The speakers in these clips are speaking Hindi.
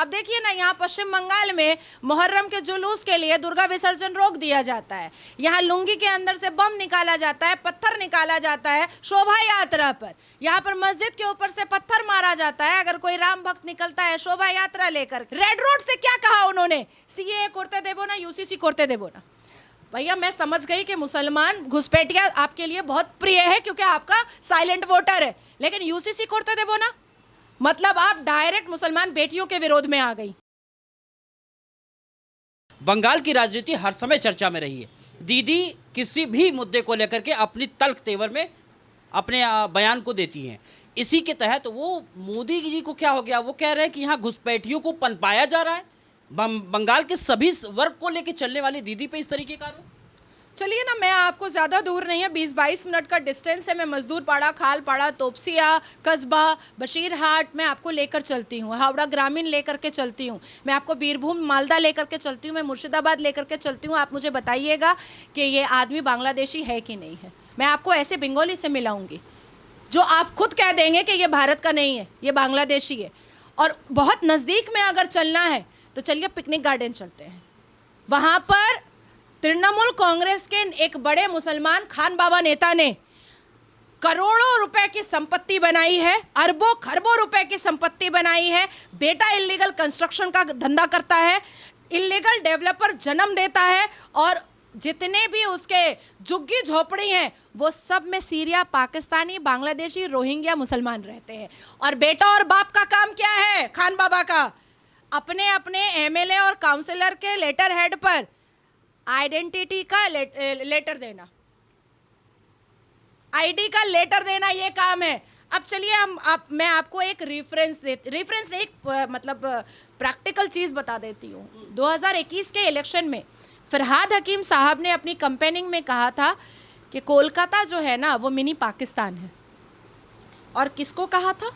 अब देखिए ना, यहाँ पश्चिम बंगाल में मुहर्रम के जुलूस के लिए दुर्गा विसर्जन रोक दिया जाता है। यहाँ लुंगी के अंदर से बम निकाला जाता है, पत्थर निकाला जाता है शोभा यात्रा पर। यहाँ पर मस्जिद के ऊपर से पत्थर मारा जाता है अगर कोई राम भक्त निकलता है शोभा यात्रा लेकर। रेड रोड से क्या कहा उन्होंने, सीए करते देबो ना, यूसीसी करते देबो ना। भैया मैं समझ गई कि मुसलमान घुसपैठिया आपके लिए बहुत प्रिय है क्योंकि आपका साइलेंट वोटर है, लेकिन यूसीसी करते देबो ना, मतलब आप डायरेक्ट मुसलमान बेटियों के विरोध में आ गई। बंगाल की राजनीति हर समय चर्चा में रही है। दीदी किसी भी मुद्दे को लेकर के अपनी तल्ख तेवर में अपने बयान को देती हैं। इसी के तहत वो मोदी जी को क्या हो गया, वो कह रहे हैं कि यहाँ घुसपैठियों को पनपाया जा रहा है। बंगाल के सभी वर्ग को लेकर चलने वाली दीदी पे इस तरीके का आरोप। चलिए ना, मैं आपको ज़्यादा दूर नहीं है, 20-22 मिनट का डिस्टेंस है। मैं मजदूर पाड़ा, खाल पाड़ा, तोपसिया, कस्बा, बशीरहाट मैं आपको लेकर चलती हूँ, हावड़ा ग्रामीण लेकर के चलती हूँ, मैं आपको बीरभूम मालदा लेकर के चलती हूँ, मैं मुर्शिदाबाद लेकर के चलती हूँ। आप मुझे बताइएगा कि ये आदमी बांग्लादेशी है कि नहीं है। मैं आपको ऐसे बंगाली से मिलाऊंगी जो आप खुद कह देंगे कि ये भारत का नहीं है, ये बांग्लादेशी है। और बहुत नज़दीक में अगर चलना है तो चलिए पिकनिक गार्डन चलते हैं। वहाँ पर तृणमूल कांग्रेस के एक बड़े मुसलमान खान बाबा नेता ने करोड़ों रुपए की संपत्ति बनाई है, अरबों खरबों रुपए की संपत्ति बनाई है। बेटा इलीगल कंस्ट्रक्शन का धंधा करता है, इलीगल डेवलपर जन्म देता है, और जितने भी उसके झुग्गी झोपड़ी हैं वो सब में सीरिया, पाकिस्तानी, बांग्लादेशी, रोहिंग्या मुसलमान रहते हैं। और बेटा और बाप का काम क्या है खान बाबा का, अपने अपने एमएलए और काउंसलर के लेटर हेड पर आइडेंटिटी का लेटर देना, आईडी का लेटर देना, ये काम है। अब चलिए मैं आपको एक रेफरेंस नहीं, मतलब प्रैक्टिकल चीज़ बता देती हूँ। 2021 के इलेक्शन में फरहाद हकीम साहब ने अपनी कैंपेनिंग में कहा था कि कोलकाता जो है ना वो मिनी पाकिस्तान है। और किसको कहा था?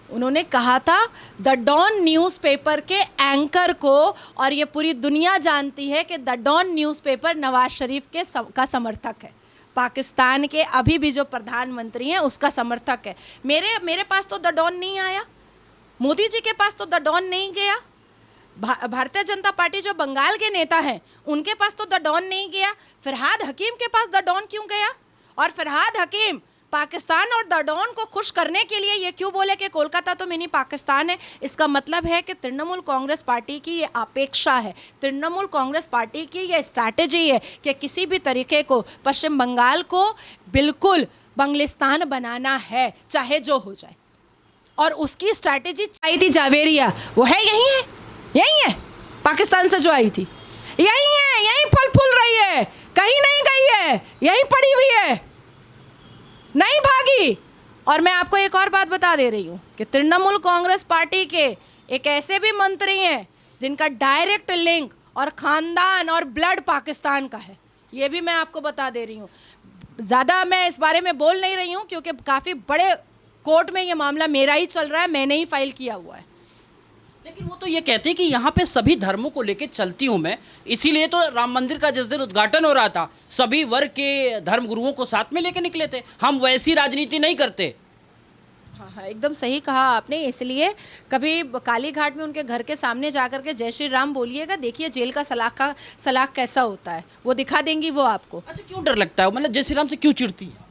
उन्होंने कहा था द डॉन न्यूज़पेपर के एंकर को, और ये पूरी दुनिया जानती है कि the don newspaper Nawaz Sharif का समर्थक है, पाकिस्तान के अभी भी जो प्रधानमंत्री हैं उसका समर्थक है। मेरे पास तो द डॉन नहीं आया, मोदी जी के पास तो द डॉन नहीं गया, भारतीय जनता पार्टी जो बंगाल के नेता हैं उनके पास तो द डॉन नहीं गया, फरहाद हकीम के पास द डॉन क्यों गया? और फरहाद हकीम पाकिस्तान और द डॉन को खुश करने के लिए ये क्यों बोले कि कोलकाता तो मिनी पाकिस्तान है? इसका मतलब है कि तृणमूल कांग्रेस पार्टी की ये अपेक्षा है, तृणमूल कांग्रेस पार्टी की ये स्ट्रैटेजी है कि किसी भी तरीके को पश्चिम बंगाल को बिल्कुल बंगलिस्तान बनाना है, चाहे जो हो जाए। और उसकी स्ट्रैटेजी आई थी जावेरिया, वो है यही है पाकिस्तान से जो आई थी, यही है, यही फल फूल रही है, कहीं नहीं गई है, यही पड़ी हुई है, नहीं भागी। और मैं आपको एक और बात बता दे रही हूँ कि तृणमूल कांग्रेस पार्टी के एक ऐसे भी मंत्री हैं जिनका डायरेक्ट लिंक और ख़ानदान और ब्लड पाकिस्तान का है, ये भी मैं आपको बता दे रही हूँ। ज़्यादा मैं इस बारे में बोल नहीं रही हूँ क्योंकि काफ़ी बड़े कोर्ट में ये मामला मेरा ही चल रहा है, मैंने ही फाइल किया हुआ है। लेकिन वो तो ये कहते हैं कि यहाँ पे सभी धर्मों को लेके चलती हूँ मैं, इसीलिए तो राम मंदिर का जिस दिन उद्घाटन हो रहा था सभी वर्ग के धर्म गुरुओं को साथ में लेके निकले थे। हम वैसी राजनीति नहीं करते। हाँ, एकदम सही कहा आपने। इसलिए कभी काली घाट में उनके घर के सामने जाकर के जय श्री राम बोलिएगा, देखिए जेल का सलाख कैसा होता है, वो दिखा देंगी वो आपको। अच्छा, क्यों डर लगता है, मतलब जय श्री राम से क्यों चिढ़ती है?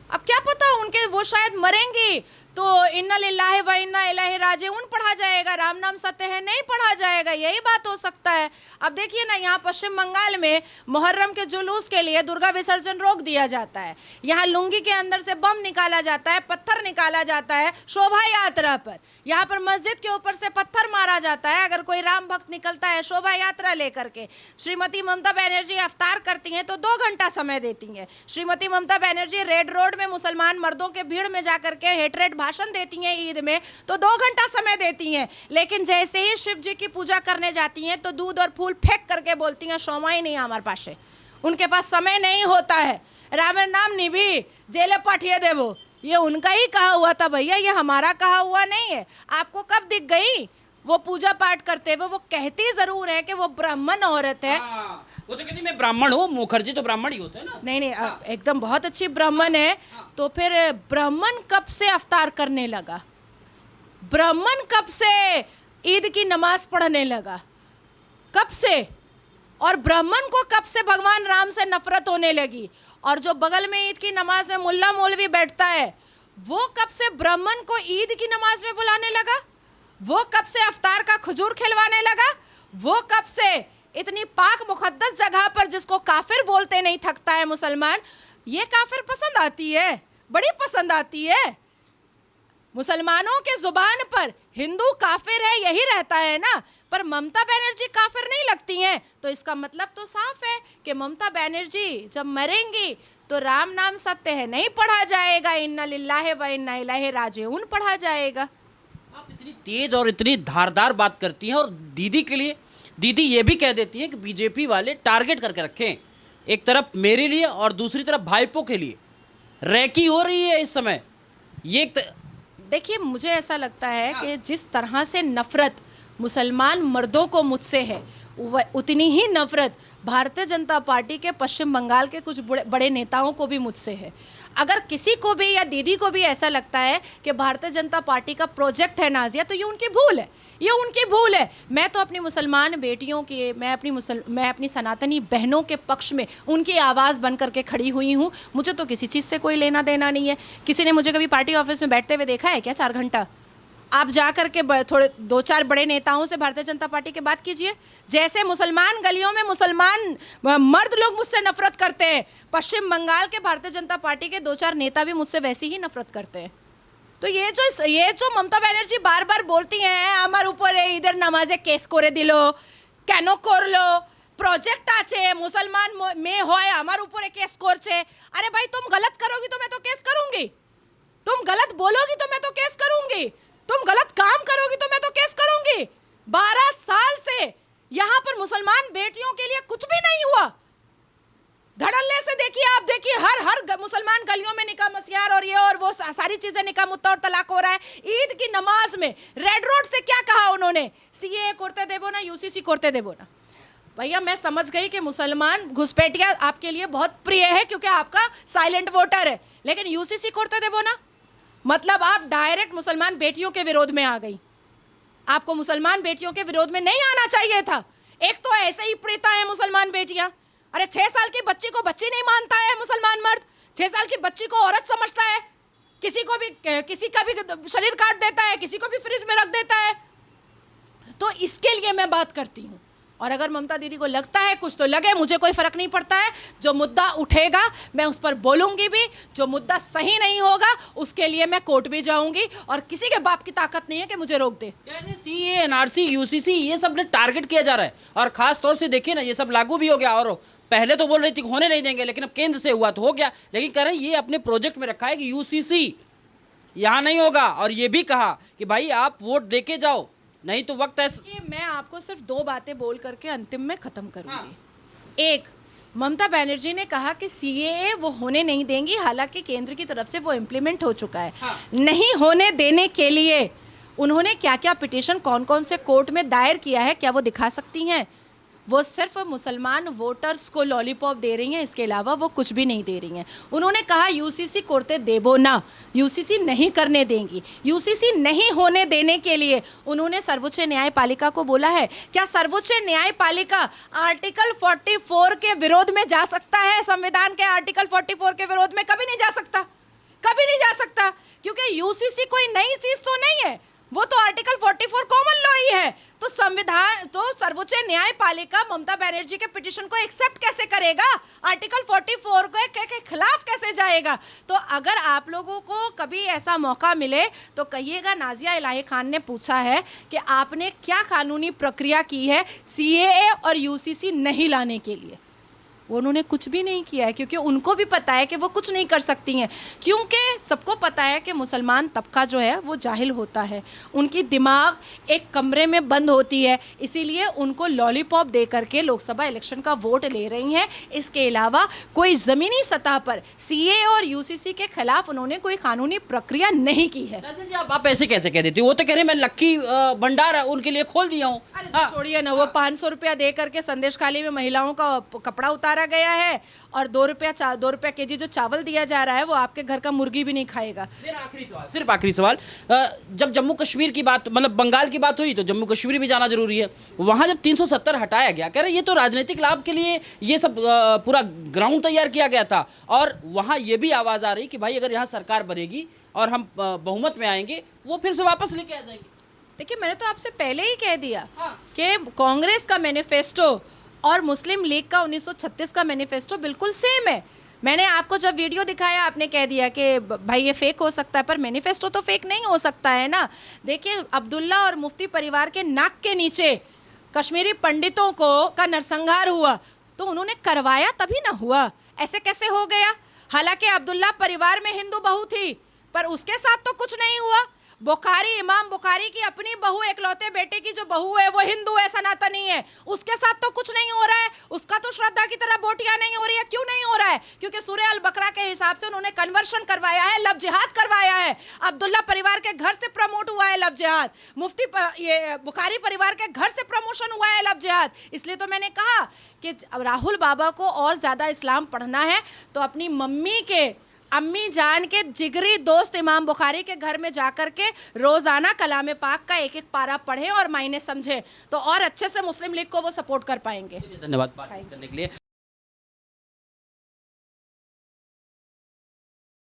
अब क्या पता, उनके वो शायद मरेंगी तो इन्ना लिल्लाहि व इन्ना इलैहि राजिऊन पढ़ा जाएगा, राम नाम सत्य है नहीं पढ़ा जाएगा, यही बात हो सकता है। अब देखिए ना, यहाँ पश्चिम बंगाल में मुहर्रम के जुलूस के लिए दुर्गा विसर्जन रोक दिया जाता है। यहाँ लुंगी के अंदर से बम निकाला जाता है, पत्थर निकाला जाता है शोभा यात्रा पर। यहाँ पर मस्जिद के ऊपर से पत्थर मारा जाता है अगर कोई राम भक्त निकलता है शोभा यात्रा लेकर के। श्रीमती ममता बनर्जी अफ्तार करती हैं तो 2 घंटा समय देती हैं। श्रीमती ममता बनर्जी रेड रोड में मुसलमान मर्दों के भीड़ में जाकर के हेटरेट भाषण देती हैं ईद में तो 2 घंटा समय देती हैं। लेकिन जैसे ही शिव जी की पूजा करने जाती हैं तो दूध और फूल फेंक करके बोलती हैं शोमा ही नहीं हमारे पास है, उनके पास समय नहीं होता है। राम नाम निभी जेले पाठिए देवो, ये उनका ही कहा हुआ था भैया, ये हमारा कहा हुआ नहीं है। आपको कब दिख गई वो पूजा पाठ करते हुए? वो कहती जरूर है कि वो ब्राह्मण औरत है। वो तो कहती मैं ब्राह्मण हूँ, मुखर्जी तो ब्राह्मण ही होते हैं ना। नहीं, एकदम बहुत अच्छी ब्राह्मण है। तो फिर ब्राह्मण कब से अवतार करने लगा? ब्राह्मण कब से ईद की नमाज पढ़ने लगा? कब से? और ब्राह्मण को कब से भगवान राम से नफरत होने लगी? और जो बगल में ईद की नमाज में मुल्ला मौलवी बैठता है, वो कब से ब्राह्मण को ईद की नमाज में बुलाने लगा? वो कब से अफ्तार का खजूर खिलवाने लगा? वो कब से इतनी पाक मुकद्दस जगह पर, जिसको काफिर बोलते नहीं थकता है मुसलमान, ये काफिर पसंद आती है, बड़ी पसंद आती है। मुसलमानों के जुबान पर हिंदू काफिर है यही रहता है ना, पर ममता बनर्जी काफिर नहीं लगती हैं, तो इसका मतलब तो साफ है कि ममता बनर्जी जब मरेंगी तो राम नाम सत्य है नहीं पढ़ा जाएगा, इन्ना लिल्लाहि व इन्ना इलैहि राजिऊन पढ़ा जाएगा। आप इतनी तेज और इतनी धारदार बात करती हैं, और दीदी के लिए दीदी ये भी कह देती हैं कि बीजेपी वाले टारगेट करके रखें, एक तरफ मेरे लिए और दूसरी तरफ भाईपों के लिए रैकी हो रही है इस समय। ये देखिए, मुझे ऐसा लगता है कि जिस तरह से नफरत मुसलमान मर्दों को मुझसे है, उतनी ही नफरत भारतीय जनता पार्टी के पश्चिम बंगाल के कुछ बड़े नेताओं को भी मुझसे है। अगर किसी को भी या दीदी को भी ऐसा लगता है कि भारतीय जनता पार्टी का प्रोजेक्ट है नाजिया, तो ये उनकी भूल है, ये उनकी भूल है। मैं तो अपनी मुसलमान बेटियों के, मैं अपनी सनातनी बहनों के पक्ष में उनकी आवाज़ बन करके खड़ी हुई हूँ। मुझे तो किसी चीज़ से कोई लेना देना नहीं है। किसी ने मुझे कभी पार्टी ऑफिस में बैठते हुए देखा है क्या 4 घंटा? आप जा कर के थोड़े 2-4 बड़े नेताओं से भारतीय जनता पार्टी की बात कीजिए। जैसे मुसलमान गलियों में मुसलमान मर्द लोग मुझसे नफरत करते हैं, पश्चिम बंगाल के भारतीय जनता पार्टी के 2-4 नेता भी मुझसे वैसी ही नफरत करते हैं। तो ये जो ममता बनर्जी बार बार बोलती हैं, আমার উপরে इधर नमाजे केस করে দিল, কেন করলো, प्रोजेक्ट आछे मुसलमान में হয় আমার উপরে केस করছে। अरे भाई, तुम गलत करोगी तो मैं तो केस करूंगी, तुम गलत बोलोगी तो मैं तो केस करूंगी, तुम गलत काम करोगी तो मैं तो केस करूंगी। 12 साल से यहाँ पर मुसलमान बेटियों के लिए कुछ भी नहीं हुआ। धड़ल्ले से देखिए, आप देखिए, हर मुसलमान गलियों में निकाह मसियार और ये और वो सारी चीजें, निकाह मुत्ता और तलाक हो रहा है। ईद की नमाज में रेड रोड से क्या कहा उन्होंने? सीए करते देबो ना, यूसीसी करते देबो ना। भैया, मैं समझ गई कि मुसलमान घुसपैठिया आपके लिए बहुत प्रिय है क्योंकि आपका साइलेंट वोटर है, लेकिन यूसीसी करते देबो ना, मतलब आप डायरेक्ट मुसलमान बेटियों के विरोध में आ गई। आपको मुसलमान बेटियों के विरोध में नहीं आना चाहिए था। एक तो ऐसे ही प्रीता है मुसलमान बेटियां। अरे 6 साल की बच्ची को बच्ची नहीं मानता है मुसलमान मर्द, 6 साल की बच्ची को औरत समझता है, किसी का भी शरीर काट देता है, किसी को भी फ्रिज में रख देता है। तो इसके लिए मैं बात करती हूँ। और अगर ममता दीदी को लगता है कुछ तो लगे, मुझे कोई फर्क नहीं पड़ता है। जो मुद्दा उठेगा मैं उस पर बोलूंगी भी, जो मुद्दा सही नहीं होगा उसके लिए मैं कोर्ट भी जाऊंगी, और किसी के बाप की ताकत नहीं है कि मुझे रोक दे। सीए, एनआरसी, यूसीसी, ये सब ने टारगेट किया जा रहा है, और खास तौर से देखिए ना, ये सब लागू भी हो गया। और पहले तो बोल रही थी होने नहीं देंगे, लेकिन अब केंद्र से हुआ तो हो गया। लेकिन कह रहे हैं ये अपने प्रोजेक्ट में रखा है कि यूसीसी यहाँ नहीं होगा, और ये भी कहा कि भाई आप वोट दे के जाओ, नहीं तो वक्त है। मैं आपको सिर्फ 2 बातें बोल करके अंतिम में खत्म करूंगी। एक, ममता बनर्जी ने कहा कि सीएए वो होने नहीं देंगी, हालांकि केंद्र की तरफ से वो इम्प्लीमेंट हो चुका है। नहीं होने देने के लिए उन्होंने क्या क्या पिटीशन कौन कौन से कोर्ट में दायर किया है, क्या वो दिखा सकती हैं? वो सिर्फ मुसलमान वोटर्स को लॉलीपॉप दे रही हैं, इसके अलावा वो कुछ भी नहीं दे रही हैं। उन्होंने कहा यूसीसी करते देबो ना, यूसीसी नहीं करने देंगी। यूसीसी नहीं होने देने के लिए उन्होंने सर्वोच्च न्यायपालिका को बोला है। क्या सर्वोच्च न्यायपालिका आर्टिकल 44 के विरोध में जा सकता है? संविधान के आर्टिकल 44 के विरोध में कभी नहीं जा सकता, कभी नहीं जा सकता, क्योंकि यूसीसी कोई नई चीज तो नहीं है, वो तो आर्टिकल 44 कॉमन लॉ ही है। तो संविधान, तो सर्वोच्च न्यायपालिका ममता बनर्जी के पिटीशन को एक्सेप्ट कैसे करेगा? आर्टिकल 44 के खिलाफ कैसे जाएगा? तो अगर आप लोगों को कभी ऐसा मौका मिले तो कहिएगा नाजिया इलाही खान ने पूछा है कि आपने क्या कानूनी प्रक्रिया की है सीएए और यूसीसी नहीं लाने के लिए। उन्होंने कुछ भी नहीं किया है, क्योंकि उनको भी पता है कि वो कुछ नहीं कर सकती हैं, क्योंकि सबको पता है कि मुसलमान तबका जो है वो जाहिल होता है, उनकी दिमाग एक कमरे में बंद होती है, इसीलिए उनको लॉलीपॉप दे करके लोकसभा इलेक्शन का वोट ले रही हैं। इसके अलावा कोई ज़मीनी सतह पर सीए और यूसीसी के खिलाफ उन्होंने कोई कानूनी प्रक्रिया नहीं की है। जी, आप ऐसे कैसे कह देती हो? वो तो कह रहे हैं मैं लक्की भंडार उनके लिए खोल दिया हूँ। छोड़िए ना, वो 500 रुपया दे करके संदेश खाली में महिलाओं का कपड़ा उतार करा गया है, और 2 रुपया केजी जो चावल दिया जा रहा है वो आपके घर का मुर्गी भी नहीं खाएगा। मेरा आखिरी सवाल, सिर्फ आखिरी सवाल, जब जम्मू कश्मीर की बात, मतलब बंगाल की बात हुई, तो जम्मू कश्मीर भी जाना जरूरी है। वहाँ जब 370 हटाया गया, कह रहे ये तो राजनीतिक लाभ के लिए ये सब पूरा ग्राउंड तैयार किया गया था, और वहाँ ये भी आवाज़ आ रही कि भाई अगर यहाँ सरकार बनेगी और हम बहुमत में आएंगे, वो फिर से वापस लेके आ जाएंगे। देखिए, मैंने तो आपसे पहले ही कह दिया हाँ। कि कांग्रेस का मैनिफेस्टो और मुस्लिम लीग का 1936 का मैनिफेस्टो बिल्कुल सेम है। मैंने आपको जब वीडियो दिखाया आपने कह दिया कि भाई ये फेक हो सकता है, पर मैनिफेस्टो तो फेक नहीं हो सकता है ना। देखिए, अब्दुल्ला और मुफ्ती परिवार के नाक के नीचे कश्मीरी पंडितों का नरसंहार हुआ, तो उन्होंने करवाया तभी ना हुआ, ऐसे कैसे हो गया? हालांकि अब्दुल्ला परिवार में हिंदू बहू थी, पर उसके साथ तो कुछ नहीं हुआ। बुखारी, इमाम बुखारी की अपनी बहू, एकलौते बेटे की जो बहू है वो हिंदू है, सनातनी है, उसके साथ तो कुछ नहीं हो रहा है। उसका तो श्रद्धा की तरह बोटियां नहीं हो रही है। क्यों नहीं हो रहा है? क्योंकि सूरह अल बकरा के हिसाब से उन्होंने कन्वर्शन करवाया है, लव जिहाद करवाया है। अब्दुल्ला परिवार के घर से प्रमोट हुआ है लव जिहाद, ये बुखारी परिवार के घर से प्रमोशन हुआ है लव जिहाद। इसलिए तो मैंने कहा कि राहुल बाबा को और ज़्यादा इस्लाम पढ़ना है तो अपनी अम्मी जान के जिगरी दोस्त इमाम बुखारी के घर में जाकर के रोज़ाना कलाम पाक का एक एक पारा पढ़े और मायने समझे, तो और अच्छे से मुस्लिम लीग को वो सपोर्ट कर पाएंगे। धन्यवाद बात करने के लिए।